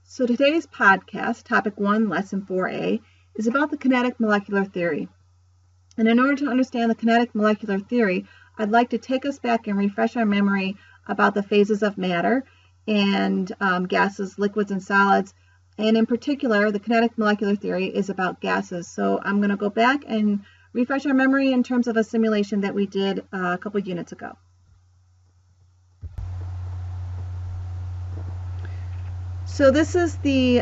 So today's podcast, Topic 1, Lesson 4A, is about the kinetic molecular theory. And in order to understand the kinetic molecular theory, I'd like to take us back and refresh our memory about the phases of matter and gases, liquids, and solids. And in particular, the kinetic molecular theory is about gases. So I'm going to go back and refresh our memory in terms of a simulation that we did a couple units ago. So this is the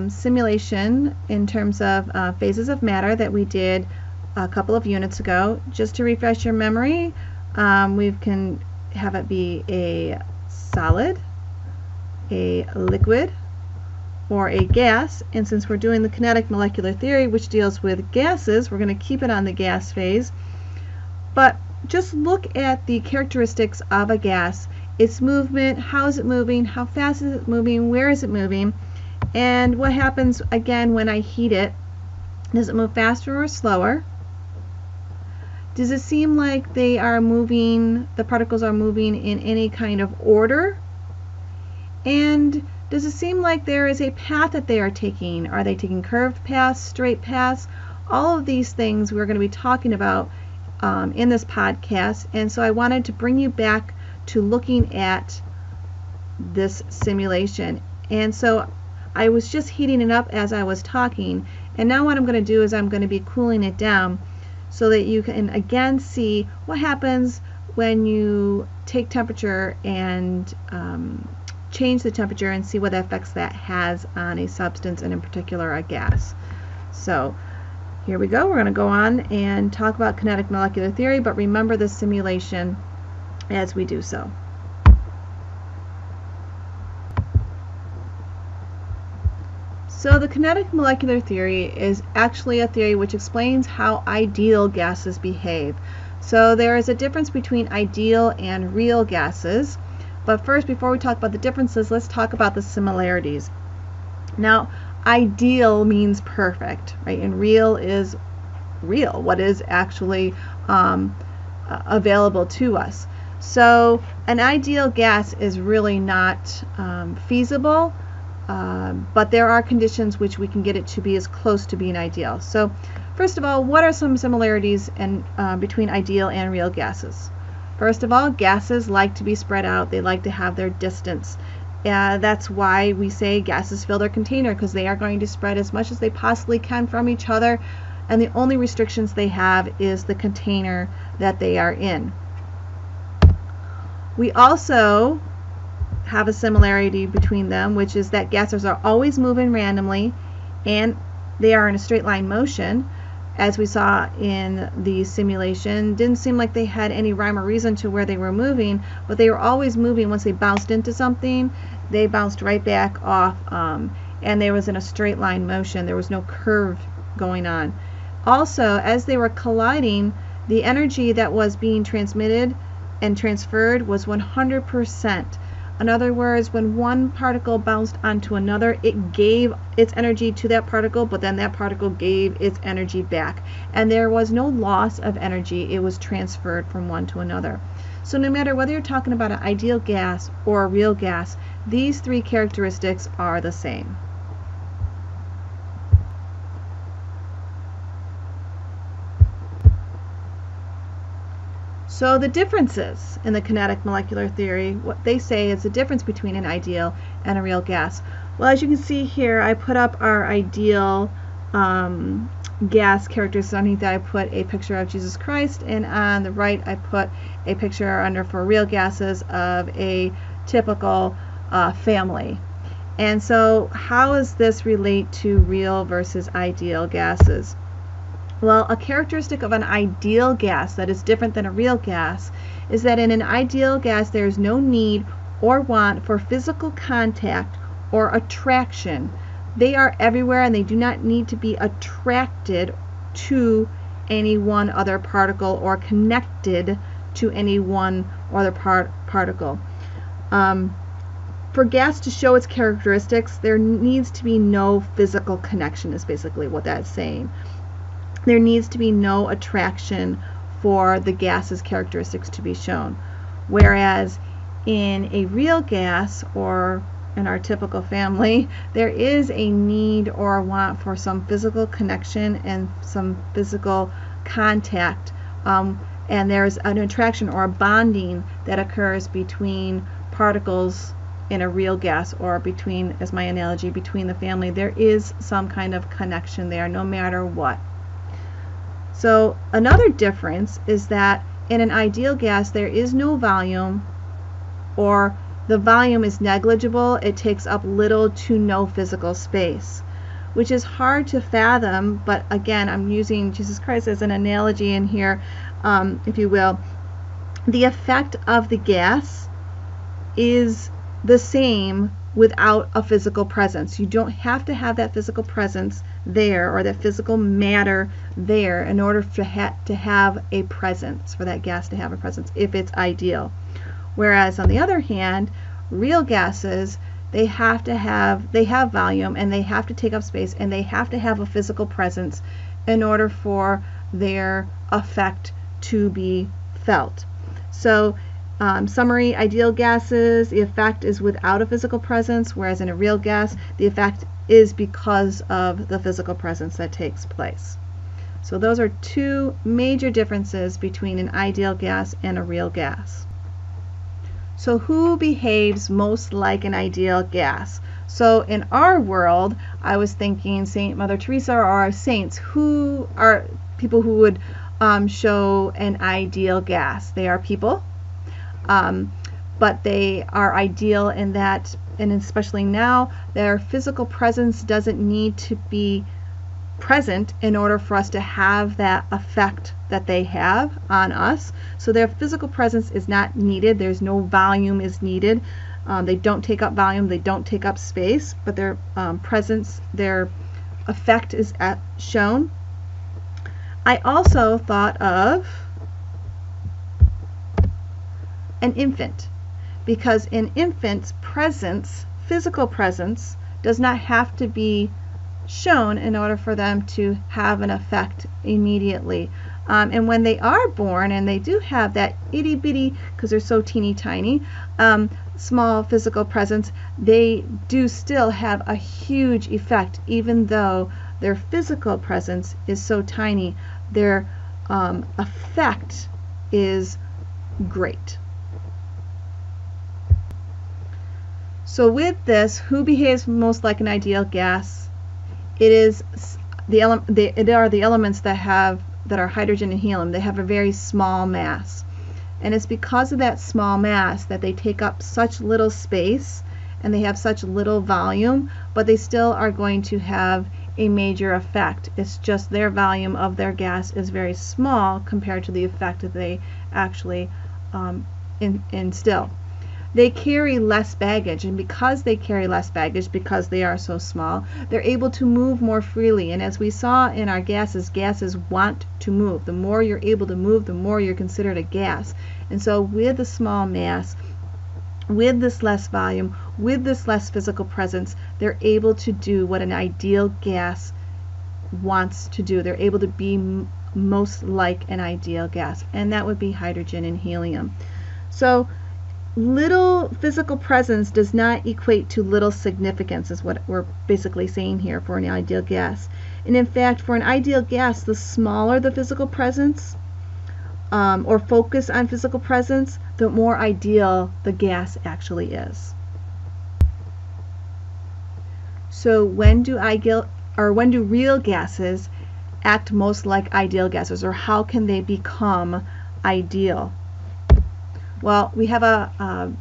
simulation in terms of phases of matter that we did a couple of units ago. Just to refresh your memory, we can have it be a solid, a liquid, or a gas. And since we're doing the kinetic molecular theory, which deals with gases, we're going to keep it on the gas phase. But just look at the characteristics of a gas. Its movement, how is it moving, how fast is it moving, where is it moving, and what happens again when I heat it. Does it move faster or slower? Does it seem like they are moving, the particles are moving in any kind of order? And does it seem like there is a path that they are taking? Are they taking curved paths, straight paths? All of these things we're going to be talking about in this podcast, and so I wanted to bring you back to looking at this simulation. And so I was just heating it up as I was talking, and now what I'm going to do is I'm going to be cooling it down so that you can again see what happens when you take temperature and change the temperature and see what effects that has on a substance, and in particular a gas. So here we go. We're going to go on and talk about kinetic molecular theory, but remember the simulation as we do so. So the kinetic molecular theory is actually a theory which explains how ideal gases behave. So there is a difference between ideal and real gases. But first, before we talk about the differences, let's talk about the similarities. Now, ideal means perfect, right? And real is real, what is actually available to us. So an ideal gas is really not feasible, but there are conditions which we can get it to be as close to being ideal. So first of all, what are some similarities between ideal and real gases? First of all, gases like to be spread out. They like to have their distance. That's why we say gases fill their container, because they are going to spread as much as they possibly can from each other, and the only restrictions they have is the container that they are in. We also have a similarity between them, which is that gases are always moving randomly, and they are in a straight line motion, as we saw in the simulation. Didn't seem like they had any rhyme or reason to where they were moving, but they were always moving. Once they bounced into something, they bounced right back off, and they was in a straight line motion. There was no curve going on. Also, as they were colliding, the energy that was being transmitted and transferred was 100%. In other words, when one particle bounced onto another, it gave its energy to that particle, but then that particle gave its energy back. And there was no loss of energy. It was transferred from one to another. So no matter whether you're talking about an ideal gas or a real gas, these three characteristics are the same. So the differences in the kinetic molecular theory, what they say is the difference between an ideal and a real gas. Well, as you can see here, I put up our ideal gas characteristics. Underneath that I put a picture of Jesus Christ, and on the right I put a picture under for real gases of a typical family. And so how does this relate to real versus ideal gases? Well, a characteristic of an ideal gas that is different than a real gas is that in an ideal gas there is no need or want for physical contact or attraction. They are everywhere, and they do not need to be attracted to any one other particle or connected to any one other particle. For gas to show its characteristics, there needs to be no physical connection, is basically what that's saying. There needs to be no attraction for the gas's characteristics to be shown. Whereas in a real gas or in our typical family, there is a need or a want for some physical connection and some physical contact. And there's an attraction or a bonding that occurs between particles in a real gas, or between, as my analogy, between the family. There is some kind of connection there, no matter what. So another difference is that in an ideal gas, there is no volume, or the volume is negligible. It takes up little to no physical space, which is hard to fathom, but again, I'm using Jesus Christ as an analogy in here, if you will. The effect of the gas is the same without a physical presence. You don't have to have that physical presence there, or that physical matter there, in order to have a presence, for that gas to have a presence, if it's ideal. Whereas on the other hand, real gases, they have volume, and they have to take up space, and they have to have a physical presence in order for their effect to be felt. So summary: ideal gases, the effect is without a physical presence, whereas in a real gas, the effect is because of the physical presence that takes place. So those are two major differences between an ideal gas and a real gas. So who behaves most like an ideal gas? So in our world, I was thinking Saint Mother Teresa, or our saints. Who are people who would show an ideal gas? They are people, but they are ideal in that, and especially now, their physical presence doesn't need to be present in order for us to have that effect that they have on us. So their physical presence is not needed. There's no volume is needed. They don't take up volume, they don't take up space, but their presence, their effect is shown. I also thought of an infant, because in infants, presence, physical presence, does not have to be shown in order for them to have an effect immediately. And when they are born, and they do have that itty bitty, because they're so teeny tiny, small physical presence, they do still have a huge effect, even though their physical presence is so tiny. Their effect is great. So with this, who behaves most like an ideal gas? It is the elements that are hydrogen and helium. They have a very small mass, and it's because of that small mass that they take up such little space, and they have such little volume, but they still are going to have a major effect. It's just their volume of their gas is very small compared to the effect that they actually instill. They carry less baggage, and because they carry less baggage, because they are so small, they're able to move more freely. And as we saw in our gases want to move. The more you're able to move, the more you're considered a gas. And so with the small mass, with this less volume, with this less physical presence, they're able to do what an ideal gas wants to do. They're able to be most like an ideal gas, and that would be hydrogen and helium. So little physical presence does not equate to little significance, is what we're basically saying here for an ideal gas. And in fact, for an ideal gas, the smaller the physical presence, or focus on physical presence, the more ideal the gas actually is. So when do real gases act most like ideal gases, or how can they become ideal? Well, we have a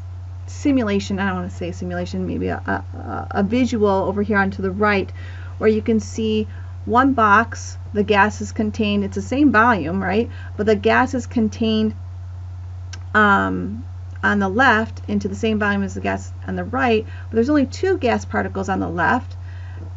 simulation, I don't want to say simulation, maybe a visual over here on to the right, where you can see one box, the gas is contained, it's the same volume, right? But the gas is contained on the left into the same volume as the gas on the right, but there's only two gas particles on the left,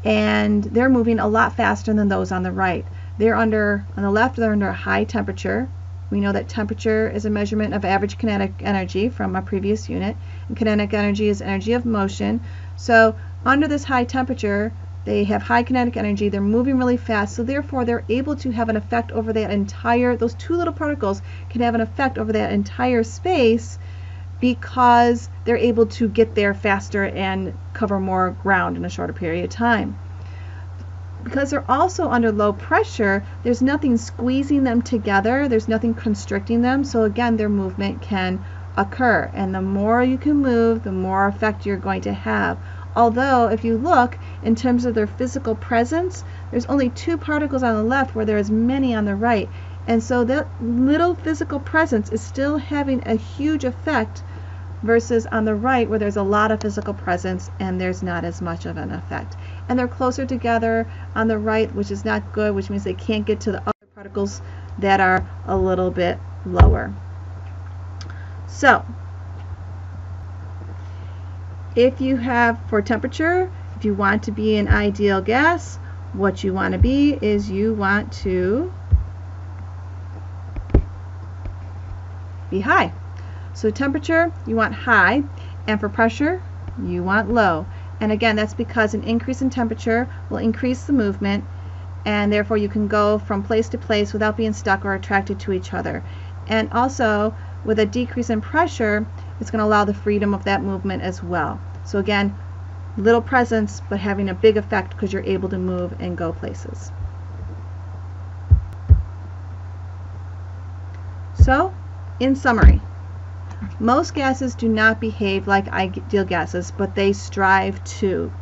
and they're moving a lot faster than those on the right. On the left, they're under a high temperature. We know that temperature is a measurement of average kinetic energy from a previous unit, and kinetic energy is energy of motion. So under this high temperature, they have high kinetic energy, they're moving really fast, so therefore they're able to have an effect over that entire, those two little particles can have an effect over that entire space because they're able to get there faster and cover more ground in a shorter period of time. Because they're also under low pressure, there's nothing squeezing them together, there's nothing constricting them, so again their movement can occur, and the more you can move, the more effect you're going to have. Although if you look in terms of their physical presence, there's only 2 particles on the left where there is many on the right, and so that little physical presence is still having a huge effect versus on the right where there's a lot of physical presence and there's not as much of an effect. And they're closer together on the right, which is not good, which means they can't get to the other particles that are a little bit lower. So if you have, for temperature, if you want to be an ideal gas, what you want to be is you want to be high. So temperature, you want high, and for pressure, you want low. And again, that's because an increase in temperature will increase the movement, and therefore you can go from place to place without being stuck or attracted to each other. And also, with a decrease in pressure, it's going to allow the freedom of that movement as well. So again, little presence, but having a big effect because you're able to move and go places. So, in summary, most gases do not behave like ideal gases, but they strive to.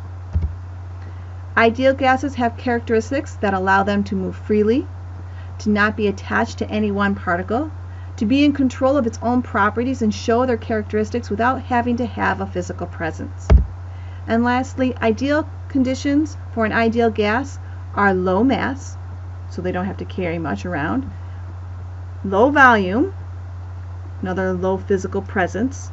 Ideal gases have characteristics that allow them to move freely, to not be attached to any one particle, to be in control of its own properties and show their characteristics without having to have a physical presence. And lastly, ideal conditions for an ideal gas are low mass, so they don't have to carry much around, low volume, another low physical presence,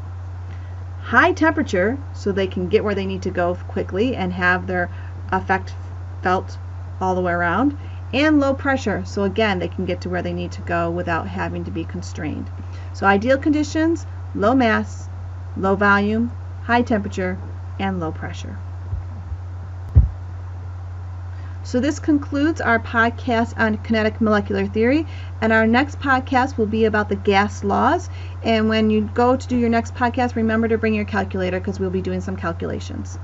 high temperature, so they can get where they need to go quickly and have their effect felt all the way around, and low pressure, so again they can get to where they need to go without having to be constrained. So ideal conditions, low mass, low volume, high temperature, and low pressure. So this concludes our podcast on kinetic molecular theory, and our next podcast will be about the gas laws. And when you go to do your next podcast, remember to bring your calculator because we'll be doing some calculations.